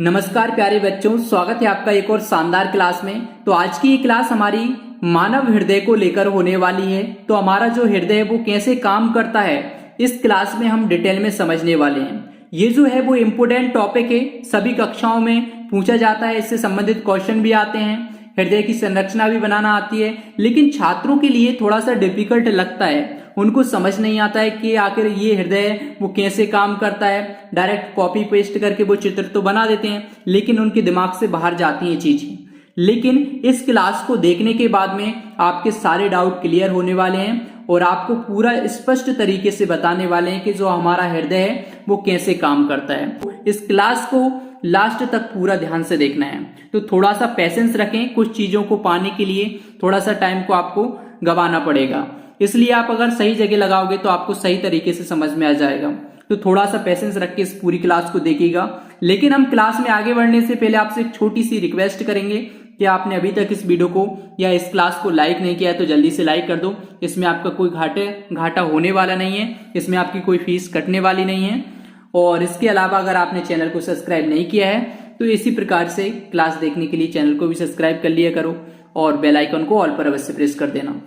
नमस्कार प्यारे बच्चों, स्वागत है आपका एक और शानदार क्लास में। तो आज की ये क्लास हमारी मानव हृदय को लेकर होने वाली है। तो हमारा जो हृदय है वो कैसे काम करता है, इस क्लास में हम डिटेल में समझने वाले हैं। ये जो है वो इम्पोर्टेंट टॉपिक है, सभी कक्षाओं में पूछा जाता है, इससे संबंधित क्वेश्चन भी आते हैं। हृदय की संरचना भी बनाना आती है, लेकिन छात्रों के लिए थोड़ा सा डिफिकल्ट लगता है। उनको समझ नहीं आता है कि आखिर ये हृदय वो कैसे काम करता है। डायरेक्ट कॉपी पेस्ट करके वो चित्र तो बना देते हैं, लेकिन उनके दिमाग से बाहर जाती हैं चीजें। लेकिन इस क्लास को देखने के बाद में आपके सारे डाउट क्लियर होने वाले हैं और आपको पूरा स्पष्ट तरीके से बताने वाले हैं कि जो हमारा हृदय है वो कैसे काम करता है। इस क्लास को लास्ट तक पूरा ध्यान से देखना है, तो थोड़ा सा पेशेंस रखें। कुछ चीजों को पाने के लिए थोड़ा सा टाइम को आपको गंवाना पड़ेगा, इसलिए आप अगर सही जगह लगाओगे तो आपको सही तरीके से समझ में आ जाएगा। तो थोड़ा सा पेशेंस रख के इस पूरी क्लास को देखिएगा। लेकिन हम क्लास में आगे बढ़ने से पहले आपसे एक छोटी सी रिक्वेस्ट करेंगे कि आपने अभी तक इस वीडियो को या इस क्लास को लाइक नहीं किया है तो जल्दी से लाइक कर दो। इसमें आपका कोई घाटा होने वाला नहीं है, इसमें आपकी कोई फीस कटने वाली नहीं है। और इसके अलावा अगर आपने चैनल को सब्सक्राइब नहीं किया है तो इसी प्रकार से क्लास देखने के लिए चैनल को भी सब्सक्राइब कर लिया करो और बेल आइकन को ऑल पर अवश्य प्रेस कर देना।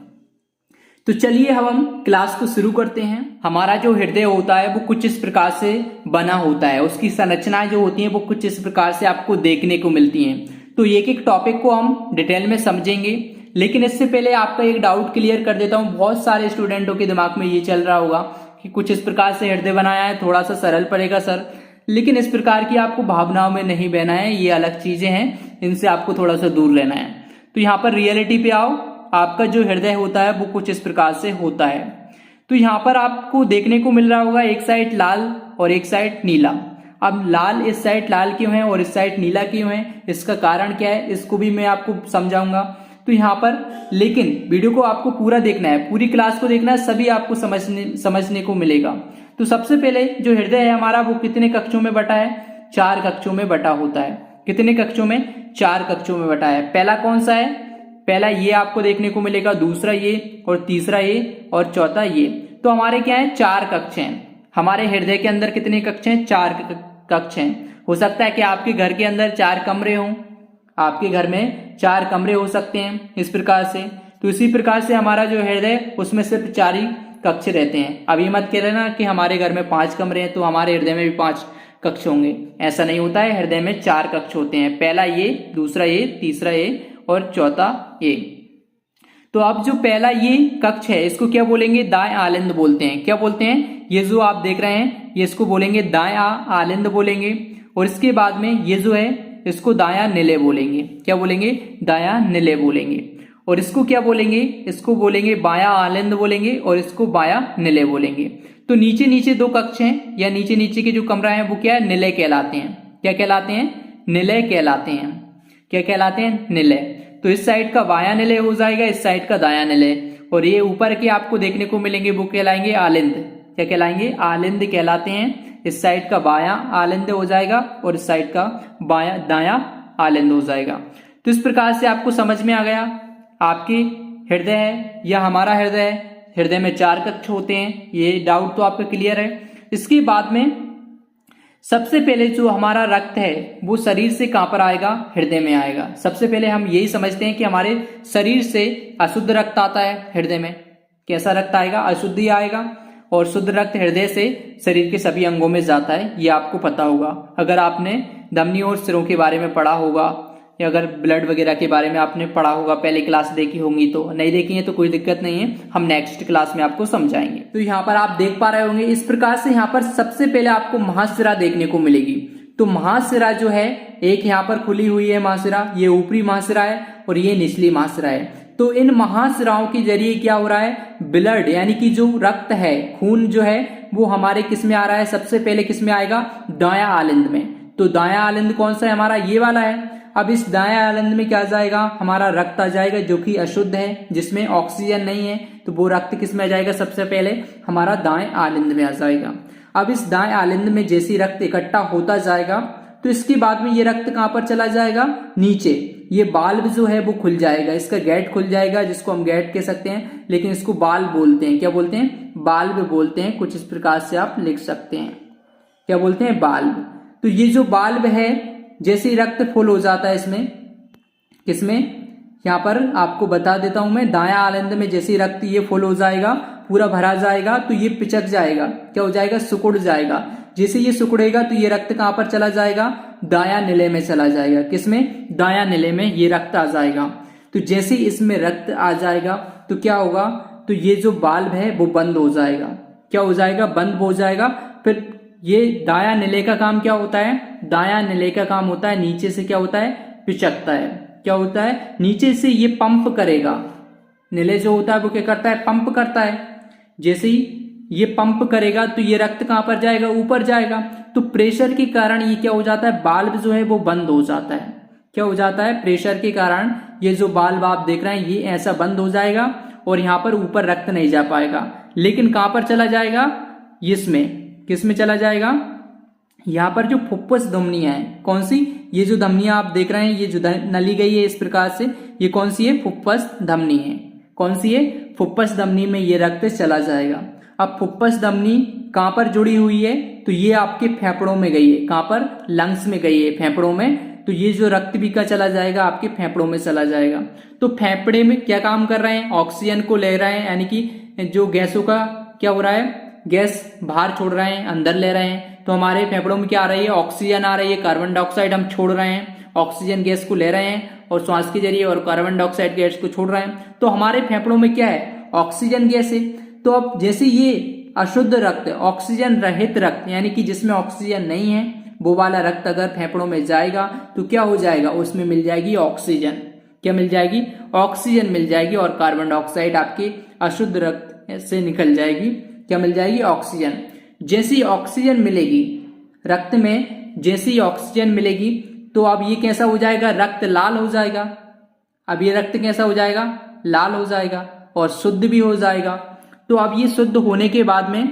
तो चलिए हम क्लास को शुरू करते हैं। हमारा जो हृदय होता है वो कुछ इस प्रकार से बना होता है, उसकी संरचनाएं जो होती हैं वो कुछ इस प्रकार से आपको देखने को मिलती हैं। तो एक एक टॉपिक को हम डिटेल में समझेंगे, लेकिन इससे पहले आपका एक डाउट क्लियर कर देता हूं। बहुत सारे स्टूडेंटों के दिमाग में ये चल रहा होगा कि कुछ इस प्रकार से हृदय बनाया है, थोड़ा सा सरल पड़ेगा सर, लेकिन इस प्रकार की आपको भावनाओं में नहीं बहना है। ये अलग चीजें हैं, इनसे आपको थोड़ा सा दूर रहना है। तो यहाँ पर रियलिटी पे आओ। आपका जो हृदय होता है वो कुछ इस प्रकार से होता है। तो यहाँ पर आपको देखने को मिल रहा होगा एक साइड लाल और एक साइड नीला। अब लाल इस साइड लाल क्यों है और इस साइड नीला क्यों है, इसका कारण क्या है, इसको भी मैं आपको समझाऊंगा। तो यहाँ पर लेकिन वीडियो को आपको पूरा देखना है, पूरी क्लास को देखना है, सभी आपको समझने को मिलेगा। तो सबसे पहले जो हृदय है हमारा वो कितने कक्षों में बटा है? 4 कक्षों में बटा होता है। कितने कक्षों में? 4 कक्षों में बटा है। पहला कौन सा है? पहला ये आपको देखने को मिलेगा, दूसरा ये और तीसरा ये और चौथा ये। तो हमारे क्या है? 4 कक्ष हैं। हमारे हृदय के अंदर कितने कक्ष हैं? 4 कक्ष हैं। हो सकता है कि आपके घर के अंदर 4 कमरे हों, आपके घर में 4 कमरे हो सकते हैं इस प्रकार से। तो इसी प्रकार से हमारा जो हृदय उसमें सिर्फ 4 ही कक्ष रहते हैं। अब ये मत कह लेना कि हमारे घर में 5 कमरे हैं तो हमारे हृदय में भी 5 कक्ष होंगे, ऐसा नहीं होता है। हृदय में 4 कक्ष होते हैं, पहला ये, दूसरा ये, तीसरा ये और चौथा ये। तो अब जो पहला ये कक्ष है इसको क्या बोलेंगे? दाएं आलिंद बोलते हैं। क्या बोलते हैं? ये जो आप देख रहे हैं ये इसको बोलेंगे दाएं आलिंद बोलेंगे। और इसके बाद में ये जो है इसको दायां निलय बोलेंगे। क्या बोलेंगे? दायां निलय बोलेंगे। और इसको क्या बोलेंगे? इसको बोलेंगे बायां आलिंद बोलेंगे और इसको बायां निलय बोलेंगे। तो नीचे नीचे 2 कक्ष हैं या नीचे नीचे के जो कमरा है वो क्या है? निलय कहलाते हैं। क्या कहलाते हैं? निलय कहलाते हैं। क्या कहलाते हैं? निलय। तो इस साइड का बायां निलय हो जाएगा, इस साइड का दायां निलय। और ये ऊपर के आपको देखने को मिलेंगे वो कहलाएंगे आलिंद। क्या कहलाएंगे? आलिंद कहलाते हैं। इस साइड का बायां आलिंद हो जाएगा और इस साइड का बायां दायां आलिंद हो जाएगा। तो इस प्रकार से आपको समझ में आ गया आपके हृदय है या हमारा हृदय है। हृदय में 4 कक्ष होते हैं, ये डाउट तो आपका क्लियर है। इसके बाद में सबसे पहले जो हमारा रक्त है वो शरीर से कहां पर आएगा? हृदय में आएगा। सबसे पहले हम यही समझते हैं कि हमारे शरीर से अशुद्ध रक्त आता है हृदय में। कैसा रक्त आएगा? अशुद्ध आएगा। और शुद्ध रक्त हृदय से शरीर के सभी अंगों में जाता है, ये आपको पता होगा। अगर आपने धमनी और सिरों के बारे में पढ़ा होगा या अगर ब्लड वगैरह के बारे में आपने पढ़ा होगा, पहले क्लास देखी होंगी, तो नहीं देखी है तो कोई दिक्कत नहीं है, हम नेक्स्ट क्लास में आपको समझाएंगे। तो यहाँ पर आप देख पा रहे होंगे इस प्रकार से यहाँ पर सबसे पहले आपको महाशिरा देखने को मिलेगी। तो महाशिरा जो है एक यहाँ पर खुली हुई है महाशिरा, ये ऊपरी महाशिरा है और ये निचली महाशिरा है। तो इन महाशिराओं के जरिए क्या हो रहा है? ब्लड यानी कि जो रक्त है, खून जो है वो हमारे किस में आ रहा है? सबसे पहले किस में आएगा? दायां आलिंद में। तो दायां आलिंद कौन सा है? हमारा ये वाला है। अब इस दायां आलिंद में क्या आ जाएगा? हमारा रक्त आ जाएगा जो कि अशुद्ध है, जिसमें ऑक्सीजन नहीं है। तो वो रक्त किस में आ जाएगा? सबसे पहले हमारा दाएं आलिंद में आ जाएगा। अब इस दाएं आलिंद में जैसे ही रक्त इकट्ठा होता जाएगा तो इसके बाद में ये रक्त कहां पर चला जाएगा? नीचे। ये बाल्ब जो है वो खुल जाएगा, इसका गेट खुल जाएगा, जिसको हम गेट कह सकते हैं, लेकिन इसको बाल्ब बोलते हैं। क्या बोलते हैं? बाल्ब बोलते हैं। कुछ इस प्रकार से आप लिख सकते हैं। क्या बोलते हैं? बाल्ब। तो ये जो बाल्ब है जैसे ही रक्त फुल हो जाता है इसमें, किसमें, यहाँ पर आपको बता देता हूं मैं, दायां आलंद में जैसे ही रक्त ये फुल हो जाएगा, पूरा भरा जाएगा, तो ये पिचक जाएगा, क्या हो जाएगा, सिकुड़ जाएगा। जैसे ये सिकुड़ेगा तो ये रक्त कहां पर चला जाएगा, दायां निले में चला जाएगा। किसमें, दायां निले में ये रक्त आ जाएगा। तो जैसे ही इसमें रक्त आ जाएगा तो क्या होगा, तो ये जो वाल्व है वो बंद हो जाएगा। क्या हो जाएगा, बंद हो जाएगा। फिर ये दायां निले का काम क्या होता है, दायां निले का काम होता है नीचे से क्या होता है, पिचकता है। क्या होता है, नीचे से ये पंप करेगा। निले जो होता है वो क्या करता है, पंप करता है। जैसे ही ये पंप करेगा तो ये रक्त कहां पर जाएगा, ऊपर जाएगा। तो प्रेशर के कारण ये क्या हो जाता है, वाल्व जो है वो बंद हो जाता है। क्या हो जाता है, प्रेशर के कारण ये जो वाल्व आप देख रहे हैं ये ऐसा बंद हो जाएगा और यहाँ पर ऊपर रक्त नहीं जा पाएगा। लेकिन कहां पर चला जाएगा, इसमें, किसमें चला जाएगा, यहाँ पर जो फुफ्फुस धमनियां है, कौन सी, ये जो धमनियां आप देख रहे हैं, ये जो नली गई है इस प्रकार से, ये कौन सी है, फुफ्फुस धमनी है। कौन सी है, फुफ्फुस धमनी में ये रक्त चला जाएगा। अब फुफ्फुस धमनी कहां पर जुड़ी हुई है, तो ये आपके फेफड़ों में गई है। कहां पर, लंग्स में गई है, फेफड़ों में। तो ये जो रक्त भी का चला जाएगा आपके फेफड़ों में चला जाएगा। तो फेफड़े में क्या काम कर रहे हैं, ऑक्सीजन को ले रहे हैं, यानी कि जो गैसों का क्या हो रहा है, गैस बाहर छोड़ रहे हैं, अंदर ले रहे हैं। तो हमारे फेफड़ों में क्या आ रही है, ऑक्सीजन आ रही है, कार्बन डाइऑक्साइड हम छोड़ रहे हैं, ऑक्सीजन गैस को ले रहे हैं और श्वास के जरिए, और कार्बन डाइऑक्साइड गैस को छोड़ रहे हैं। तो हमारे फेफड़ों में क्या है, ऑक्सीजन गैस है। तो अब जैसे ये अशुद्ध रक्त, ऑक्सीजन रहित रक्त, यानी कि जिसमें ऑक्सीजन नहीं है, वो वाला रक्त अगर फेफड़ों में जाएगा तो क्या हो जाएगा, उसमें मिल जाएगी ऑक्सीजन। क्या मिल जाएगी, ऑक्सीजन मिल जाएगी, और कार्बन डाइऑक्साइड आपके अशुद्ध रक्त से निकल जाएगी। क्या मिल जाएगी, ऑक्सीजन। जैसी ऑक्सीजन मिलेगी रक्त में, जैसी ऑक्सीजन मिलेगी तो अब ये कैसा हो जाएगा, रक्त लाल हो जाएगा। अब ये रक्त कैसा हो जाएगा, लाल हो जाएगा और शुद्ध भी हो जाएगा। तो अब ये शुद्ध होने के बाद में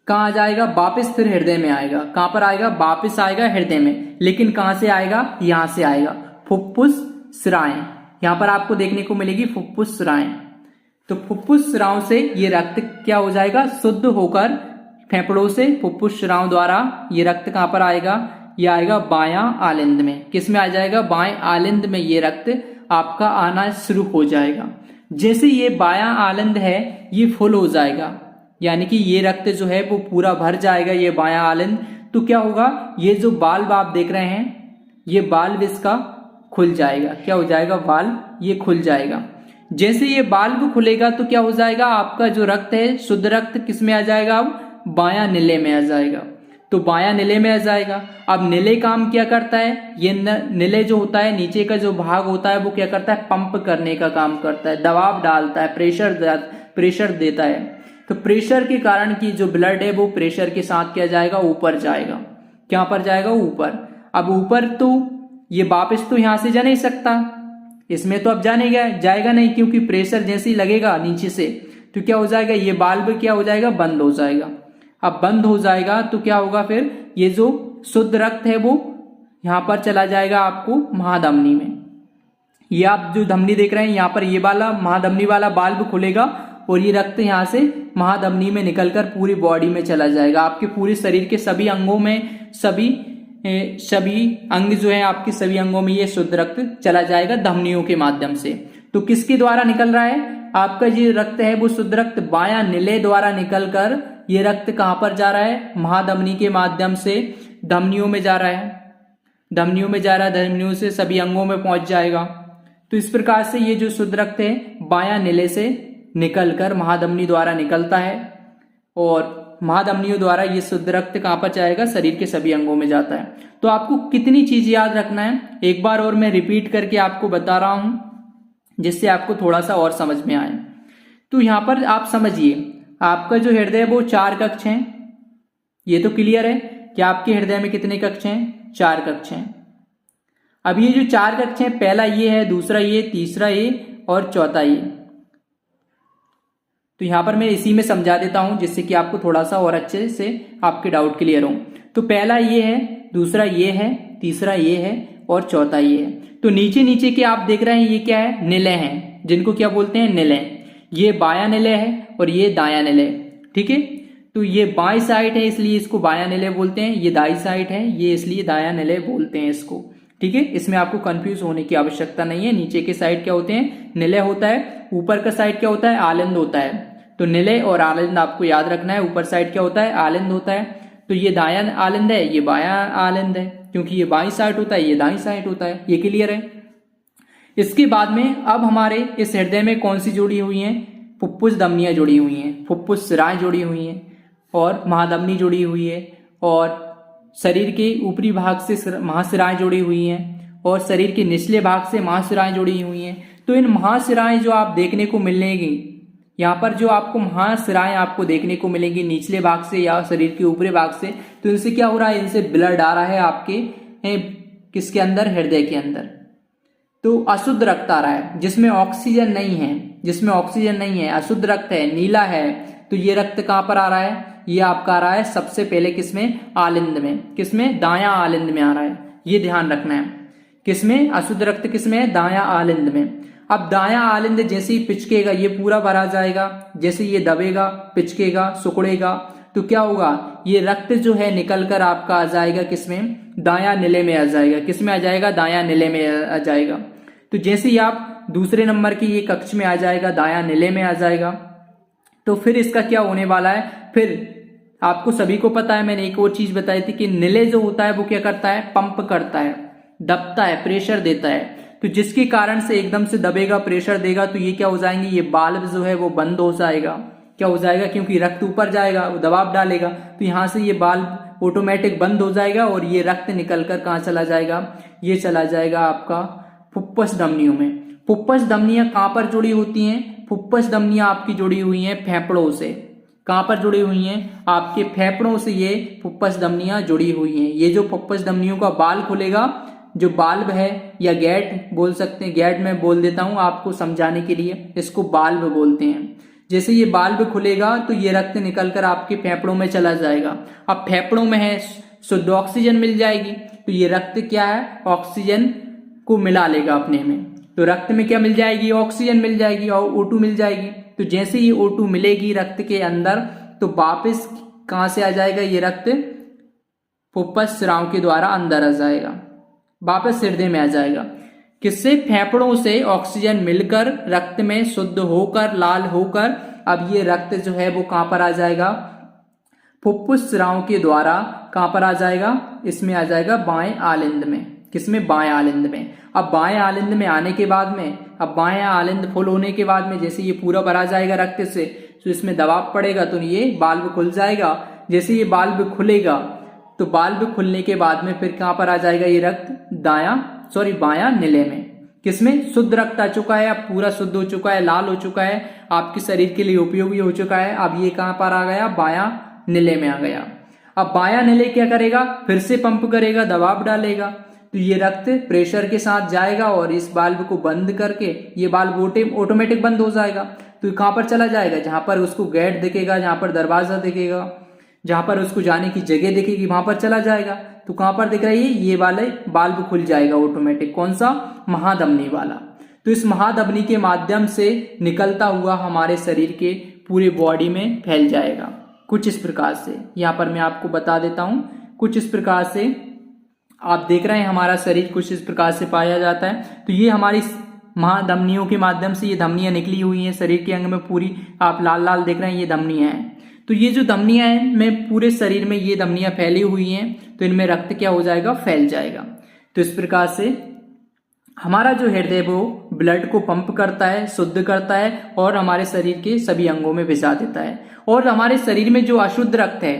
कहां जाएगा, वापस फिर हृदय में आएगा। कहां पर आएगा, वापस आएगा हृदय में। लेकिन कहां से आएगा, यहां से आएगा, फुफ्फुस सिराएं। यहां पर आपको देखने को मिलेगी फुफ्फुस सिराएं। तो फुफ्फुस सिराओं से ये रक्त क्या हो जाएगा, शुद्ध होकर फेफड़ों से फुफ्फुस सिराओं द्वारा ये रक्त कहां पर आएगा, ये आएगा बायां आलिंद में। किस में आ जाएगा, बाएं आलिंद में ये रक्त आपका आना शुरू हो जाएगा। जैसे ये बायां आलिंद है ये फुल हो जाएगा, यानी कि ये रक्त जो है वो पूरा भर जाएगा, ये बायां आलिंद। तो क्या होगा, ये जो वाल्व आप देख रहे हैं, ये वाल्व इसका खुल जाएगा। क्या हो जाएगा, वाल्व ये खुल जाएगा। जैसे ये वाल्व खुलेगा तो क्या हो जाएगा, आपका जो रक्त है, शुद्ध रक्त किस में आ जाएगा, अब बायां निले में आ जाएगा। तो बायां निले में आ जाएगा। अब निले काम क्या करता है, ये निले जो होता है, नीचे का जो भाग होता है वो क्या करता है, पंप करने का काम करता है, दबाव डालता है, प्रेशर देता है। तो प्रेशर के कारण की जो ब्लड है वो प्रेशर के साथ क्या जाएगा, ऊपर जाएगा। क्या पर जाएगा, ऊपर। अब ऊपर तो ये वापस तो यहां से जा नहीं सकता, इसमें तो अब जाएगा नहीं, क्योंकि प्रेशर जैसे ही लगेगा नीचे से तो क्या हो जाएगा, ये वाल्व क्या हो जाएगा, बंद हो जाएगा। अब बंद हो जाएगा तो क्या होगा, फिर ये जो शुद्ध रक्त है वो यहां पर चला जाएगा आपको महाधमनी में। ये आप जो धमनी देख रहे हैं यहाँ पर, ये वाला महाधमनी वाला वाल्व खुलेगा और ये रक्त यहाँ से महाधमनी में निकलकर पूरी बॉडी में चला जाएगा। आपके पूरे शरीर के सभी अंगों में, सभी अंग जो है आपके सभी अंगों में ये शुद्ध रक्त चला जाएगा धमनियों के माध्यम से। तो किसके द्वारा निकल रहा है, आपका ये रक्त है वो शुद्ध रक्त बायां निले द्वारा निकलकर ये रक्त कहां पर जा रहा है, महाधमनी के माध्यम से धमनियों में जा रहा है। धमनियों में जा रहा है, धमनियों से सभी अंगों में पहुंच जाएगा। तो इस प्रकार से ये जो शुद्ध रक्त है बायां निले से निकलकर महाधमनी द्वारा निकलता है और महाधमनियों द्वारा ये शुद्ध रक्त कहां पर जाएगा, शरीर के सभी अंगों में जाता है। तो आपको कितनी चीज याद रखना है, एक बार और मैं रिपीट करके आपको बता रहा हूं जिससे आपको थोड़ा सा और समझ में आए। तो यहां पर आप समझिए, आपका जो हृदय है वो 4 कक्ष हैं। ये तो क्लियर है कि आपके हृदय में कितने कक्ष हैं, 4 कक्ष हैं। अब ये जो 4 कक्ष हैं, पहला ये है, दूसरा ये, तीसरा ये और चौथा ये। तो यहां पर मैं इसी में समझा देता हूं जिससे कि आपको थोड़ा सा और अच्छे से आपके डाउट क्लियर हो। तो पहला ये है, दूसरा ये है, तीसरा ये है और चौथा ये है। तो नीचे नीचे के आप देख रहे हैं ये क्या है, निलय हैं, जिनको क्या बोलते हैं, निलय। ये बायां निलय है और ये दायां निलय। ठीक है, तो ये बाई साइड है इसलिए इसको बायां निलय बोलते हैं, ये दाई साइड है ये इसलिए दायां निलय बोलते हैं इसको। ठीक है, इसमें आपको कंफ्यूज होने की आवश्यकता नहीं है। नीचे के साइड क्या होते हैं, निलय होता है, ऊपर का साइड क्या होता है, आलिंद होता है। तो निलय और आलिंद आपको याद रखना है। ऊपर साइड क्या होता है, आलिंद होता है। तो ये दायां आलिंद है, ये बायां आलिंद है, क्योंकि ये बाई साइड होता है, ये दाई साइड होता है। ये क्लियर है। इसके बाद में अब हमारे इस हृदय में कौन सी जुड़ी हुई हैं, फुफ्फुस धमनियां जुड़ी हुई हैं, फुफ्फुस शिराएं जुड़ी हुई हैं और महाधमनी जुड़ी हुई है, और शरीर के ऊपरी भाग से महाशिराएं जुड़ी हुई हैं और शरीर के निचले भाग से महाशिराएं जुड़ी हुई हैं। तो इन महाशिराएं जो आप देखने को मिलेंगी, यहाँ पर जो आपको महाशिराएं आपको देखने को मिलेंगी निचले भाग से या शरीर के ऊपरी भाग से, तो इनसे क्या हो रहा है, इनसे ब्लड आ रहा है आपके किसके अंदर, हृदय के अंदर। तो अशुद्ध रक्त आ रहा है जिसमें ऑक्सीजन नहीं है, जिसमें ऑक्सीजन नहीं है, अशुद्ध रक्त है, नीला है। तो ये रक्त कहां पर आ रहा है, ये आपका आ रहा है सबसे पहले किसमें, आलिंद में। किसमें, दायां आलिंद में आ रहा है, ये ध्यान रखना है। किसमें, अशुद्ध रक्त किसमें है, दायां आलिंद में। अब दायां आलिंद जैसे ही पिचकेगा ये पूरा भरा जाएगा, जैसे ये दबेगा, पिचकेगा, सुकड़ेगा, तो क्या होगा, ये रक्त जो है निकल कर आपका आ जाएगा किसमें, दायां निलय में आ जाएगा। किसमें आ जाएगा, दायां निलय में आ जाएगा। तो जैसे ही आप दूसरे नंबर की ये कक्ष में आ जाएगा, दायां निलय में आ जाएगा, तो फिर इसका क्या होने वाला है, फिर आपको सभी को पता है, मैंने एक और चीज बताई थी कि निलय जो होता है वो क्या करता है, पंप करता है, दबता है, प्रेशर देता है। तो जिसके कारण से एकदम से दबेगा, प्रेशर देगा, तो ये क्या हो जाएंगे, ये बाल्ब जो है वो बंद हो जाएगा। क्या हो जाएगा, क्योंकि रक्त ऊपर जाएगा, वो दबाव डालेगा, तो यहां से ये बाल्ब ऑटोमेटिक बंद हो जाएगा और ये रक्त निकलकर कहाँ चला जाएगा, ये चला जाएगा आपका फुफ्फुस धमनियों में। फुफ्फुस धमनियां कहां पर जुड़ी होती हैं, फुफ्फुस धमनियां आपकी जुड़ी हुई हैं फेफड़ों से। कहां पर जुड़ी हुई हैं, आपके फेफड़ों से ये फुफ्फुस धमनियां जुड़ी हुई हैं। ये जो फुफ्फुस धमनियों का बाल खुलेगा, जो बाल्ब है या गेट बोल सकते हैं, गेट में बोल देता हूं आपको समझाने के लिए, इसको बाल्ब बोलते हैं। जैसे ये बाल्ब खुलेगा तो ये रक्त निकलकर आपके फेफड़ों में चला जाएगा। अब फेफड़ों में है शुद्ध ऑक्सीजन मिल जाएगी, तो ये रक्त क्या है, ऑक्सीजन को मिला लेगा अपने में। तो रक्त में क्या मिल जाएगी, ऑक्सीजन मिल जाएगी और O2 मिल जाएगी। तो जैसे ही O2 मिलेगी रक्त के अंदर, तो वापस कहां से आ जाएगा, ये रक्त फुफ्फुस शिराओं के द्वारा अंदर आ जाएगा, वापस हृदय में आ जाएगा। किससे, फेफड़ों से ऑक्सीजन मिलकर रक्त में शुद्ध होकर लाल होकर अब ये रक्त जो है वो कहां पर आ जाएगा, फुफ्फुस शिराओं के द्वारा कहां पर आ जाएगा, इसमें आ जाएगा बाएं आलिंद में। किसमें, बाएं आलिंद में। अब बाएं आलिंद में आने के बाद में, अब बाएं आलिंद फुल होने के बाद में जैसे ये पूरा भरा जाएगा रक्त से, तो इसमें दबाव पड़ेगा तो ये बाल्ब खुल जाएगा। जैसे ये बाल्ब खुलेगा तो बाल्ब खुलने के बाद में फिर कहां पर आ जाएगा ये रक्त, बायां निलय में। किसमें, शुद्ध रक्त आ चुका है, अब पूरा शुद्ध हो चुका है, लाल हो चुका है, आपके शरीर के लिए उपयोगी हो चुका है। अब ये कहां पर आ गया, बायां निलय में आ गया। अब बायां निलय क्या करेगा, फिर से पंप करेगा, दबाव डालेगा, तो ये रक्त प्रेशर के साथ जाएगा और इस बाल्ब को बंद करके ये बाल्ब ऑटोमेटिक बंद हो जाएगा। तो कहां पर चला जाएगा, जहां पर उसको गेट दिखेगा, जहां पर दरवाजा दिखेगा, जहां पर उसको जाने की जगह दिखेगी, वहां पर चला जाएगा। तो कहां पर दिख रही है, ये वाले बाल्ब खुल जाएगा ऑटोमेटिक। कौन सा, महाधमनी वाला। तो इस महाधमनी के माध्यम से निकलता हुआ हमारे शरीर के पूरे बॉडी में फैल जाएगा कुछ इस प्रकार से। यहां पर मैं आपको बता देता हूं, कुछ इस प्रकार से आप देख रहे हैं हमारा शरीर कुछ इस प्रकार से पाया जाता है। तो ये हमारी महाधमनियों के माध्यम से ये धमनियां निकली हुई हैं शरीर के अंग में पूरी, आप लाल लाल देख रहे हैं, ये धमनियां हैं। तो ये जो धमनियां हैं में पूरे शरीर में ये धमनियां फैली हुई हैं, तो इनमें रक्त क्या हो जाएगा, फैल जाएगा। तो इस प्रकार से हमारा जो हृदय वो ब्लड को पंप करता है, शुद्ध करता है और हमारे शरीर के सभी अंगों में भिजा देता है। और हमारे शरीर में जो अशुद्ध रक्त है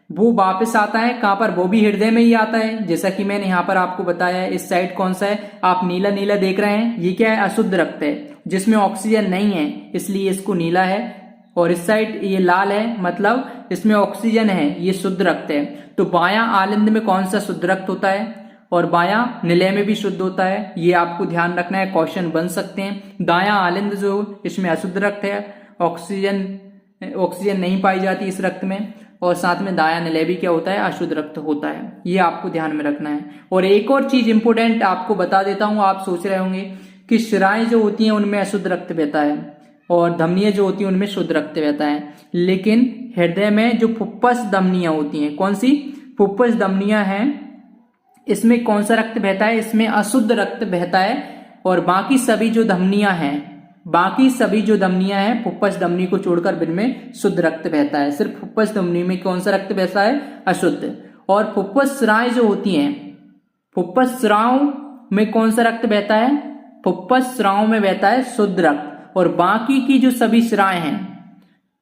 वो वापस आता है कहां पर, वो भी हृदय में ही आता है। जैसा कि मैंने यहाँ पर आपको बताया है, इस साइड कौन सा है, आप नीला नीला देख रहे हैं, ये क्या है, अशुद्ध रक्त है जिसमें ऑक्सीजन नहीं है, इसलिए इसको नीला है। और इस साइड ये लाल है, मतलब इसमें ऑक्सीजन है, ये शुद्ध रक्त है। तो बायां आलिंद में कौन सा शुद्ध रक्त होता है और बायां निलय में भी शुद्ध होता है, ये आपको ध्यान रखना है, क्वेश्चन बन सकते हैं। दायां आलिंद जो इसमें अशुद्ध रक्त है, ऑक्सीजन नहीं पाई जाती इस रक्त में, और साथ में दायां निलय भी क्या होता है, अशुद्ध रक्त होता है। ये आपको ध्यान में रखना है। और एक और चीज इंपोर्टेंट आपको बता देता हूं, आप सोच रहे होंगे कि शिराएं जो होती हैं उनमें अशुद्ध रक्त बहता है और धमनियां जो होती हैं उनमें शुद्ध रक्त बहता है, लेकिन हृदय में जो फुफ्फुस धमनियां होती हैं, कौन सी फुफ्फुस धमनियां हैं, इसमें कौन सा रक्त बहता है, इसमें अशुद्ध रक्त बहता है। और बाकी सभी जो धमनियां हैं फुफ्फुस धमनी को छोड़कर इनमें शुद्ध रक्त बहता है। सिर्फ फुफ्फुस धमनी में कौन सा रक्त बहता है, अशुद्ध। और फुफ्फुस शिराएं जो होती हैं, फुफ्फुस शिराओं में कौन सा रक्त बहता है, फुफ्फुस शिराओं में बहता है शुद्ध रक्त। और बाकी की जो सभी शिराएं हैं,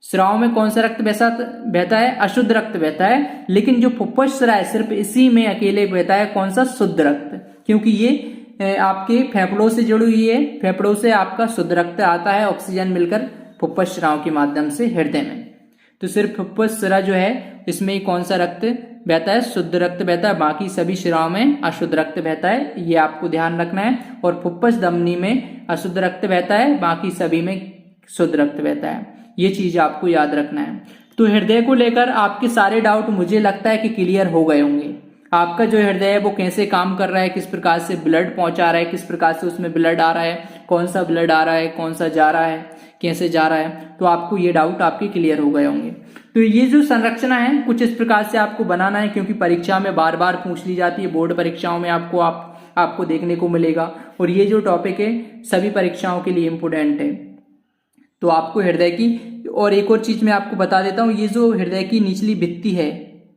शिराओं में कौन सा रक्त बहता है, अशुद्ध रक्त बहता है। लेकिन जो फुफ्फुस शिरा है सिर्फ इसी में अकेले बहता है कौन सा, शुद्ध रक्त, क्योंकि ये आपके फेफड़ों से जुड़ी हुई है। फेफड़ों से आपका शुद्ध रक्त आता है, ऑक्सीजन मिलकर फुफ्फुस शिराओं के माध्यम से हृदय में। तो सिर्फ फुफ्फुस शिरा जो है इसमें कौन सा रक्त बहता है, शुद्ध रक्त बहता है। बाकी सभी शिराओं में अशुद्ध रक्त बहता है, ये आपको ध्यान रखना है। और फुफ्फुस धमनी में अशुद्ध रक्त बहता है, बाकी सभी में शुद्ध रक्त बहता है, ये चीज आपको याद रखना है। तो हृदय को लेकर आपके सारे डाउट मुझे लगता है कि क्लियर हो गए होंगे। आपका जो हृदय है वो कैसे काम कर रहा है, किस प्रकार से ब्लड पहुंचा रहा है, किस प्रकार से उसमें ब्लड आ रहा है, कौन सा ब्लड आ रहा है, कौन सा जा रहा है, कैसे जा रहा है, तो आपको ये डाउट आपके क्लियर हो गए होंगे। तो ये जो संरचना है कुछ इस प्रकार से आपको बनाना है, क्योंकि परीक्षा में बार बार पूछ ली जाती है, बोर्ड परीक्षाओं में आपको देखने को मिलेगा। और ये जो टॉपिक है सभी परीक्षाओं के लिए इम्पोर्टेंट है। तो आपको हृदय की, और एक और चीज मैं आपको बता देता हूँ, ये जो हृदय की निचली भित्ति है,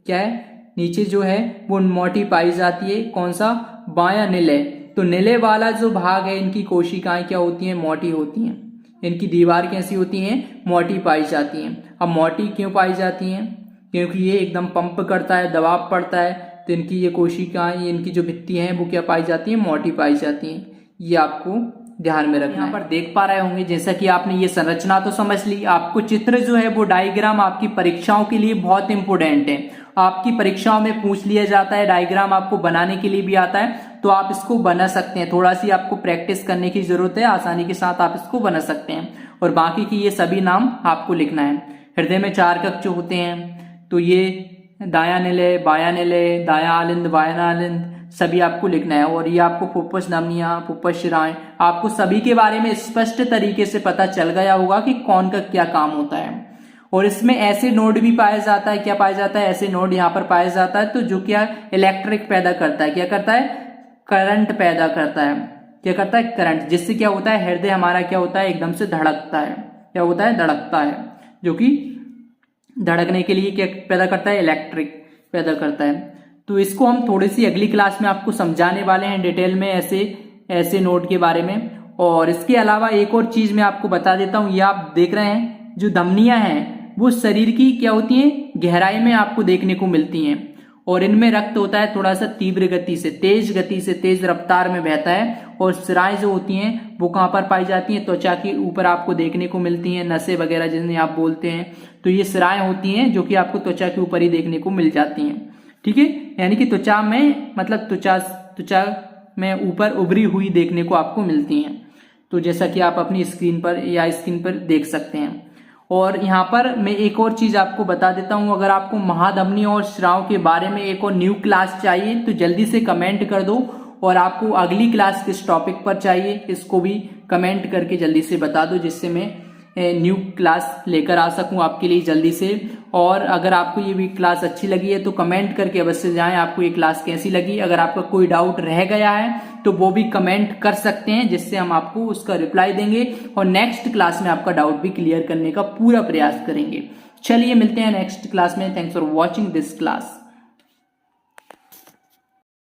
क्या है, नीचे जो है वो मोटी पाई जाती है, कौन सा, बायां निलय। तो निलय वाला जो भाग है इनकी कोशिकाएं क्या होती हैं, मोटी होती हैं। इनकी दीवार कैसी होती हैं, मोटी पाई जाती हैं। अब मोटी क्यों पाई जाती हैं, क्योंकि ये एकदम पंप करता है, दबाव पड़ता है, तो इनकी ये कोशिकाएं, इनकी जो भित्ति हैं वो क्या पाई जाती हैं, मोटी पाई जाती हैं। ये आपको ध्यान में रखना है। यहाँ पर देख पा रहे होंगे, जैसा कि आपने ये संरचना तो समझ ली, आपको चित्र जो है वो डायग्राम आपकी परीक्षाओं के लिए बहुत इंपोर्टेंट है। आपकी परीक्षाओं में पूछ लिया जाता है, डायग्राम आपको बनाने के लिए भी आता है, तो आप इसको बना सकते हैं। थोड़ा सी आपको प्रैक्टिस करने की जरूरत है, आसानी के साथ आप इसको बना सकते हैं। और बाकी की ये सभी नाम आपको लिखना है। हृदय में 4 कक्ष होते हैं, तो ये दायां निलय, बायां निलय, दायां आलिंद, बायां आलिंद, सभी आपको लिखना है। और ये आपको फुफ्फुस धमनियां, फुफ्फुस शिराएं, आपको सभी के बारे में स्पष्ट तरीके से पता चल गया होगा कि कौन का क्या काम होता है। और इसमें ऐसे नोड भी पाया जाता है, क्या पाया जाता है, ऐसे नोड यहाँ पर पाया जाता है, तो जो क्या इलेक्ट्रिक पैदा करता है, क्या करता है, करंट पैदा करता है। क्या करता है, करंट, जिससे क्या होता है, हृदय हमारा क्या होता है, एकदम से धड़कता है। क्या होता है, धड़कता है, जो कि धड़कने के लिए क्या पैदा करता है, इलेक्ट्रिक पैदा करता है। तो इसको हम थोड़ी सी अगली क्लास में आपको समझाने वाले हैं डिटेल में, ऐसे नोड के बारे में। और इसके अलावा एक और चीज मैं आपको बता देता हूं, ये आप देख रहे हैं जो धमनियां हैं वो शरीर की क्या होती हैं, गहराई में आपको देखने को मिलती हैं। और इनमें रक्त होता है थोड़ा सा तीव्र गति से, तेज रफ्तार में बहता है। और शिराएं जो होती हैं वो कहाँ पर पाई जाती हैं, त्वचा के ऊपर आपको देखने को मिलती हैं, नसें वगैरह जिन्हें आप बोलते हैं। तो ये शिराएं होती हैं जो कि आपको त्वचा के ऊपर ही देखने को मिल जाती हैं। ठीक है, यानी कि त्वचा में, मतलब त्वचा में ऊपर उभरी हुई देखने को आपको मिलती हैं। तो जैसा कि आप अपनी स्क्रीन पर देख सकते हैं। और यहाँ पर मैं एक और चीज आपको बता देता हूँ, अगर आपको महाधमनी और शिराओं के बारे में एक और न्यू क्लास चाहिए तो जल्दी से कमेंट कर दो। और आपको अगली क्लास किस टॉपिक पर चाहिए इसको भी कमेंट करके जल्दी से बता दो, जिससे मैं न्यू क्लास लेकर आ सकूं आपके लिए जल्दी से। और अगर आपको ये भी क्लास अच्छी लगी है तो कमेंट करके अवश्य जाएं आपको ये क्लास कैसी लगी। अगर आपका कोई डाउट रह गया है तो वो भी कमेंट कर सकते हैं, जिससे हम आपको उसका रिप्लाई देंगे और नेक्स्ट क्लास में आपका डाउट भी क्लियर करने का पूरा प्रयास करेंगे। चलिए मिलते हैं नेक्स्ट क्लास में। Thanks for watching this class.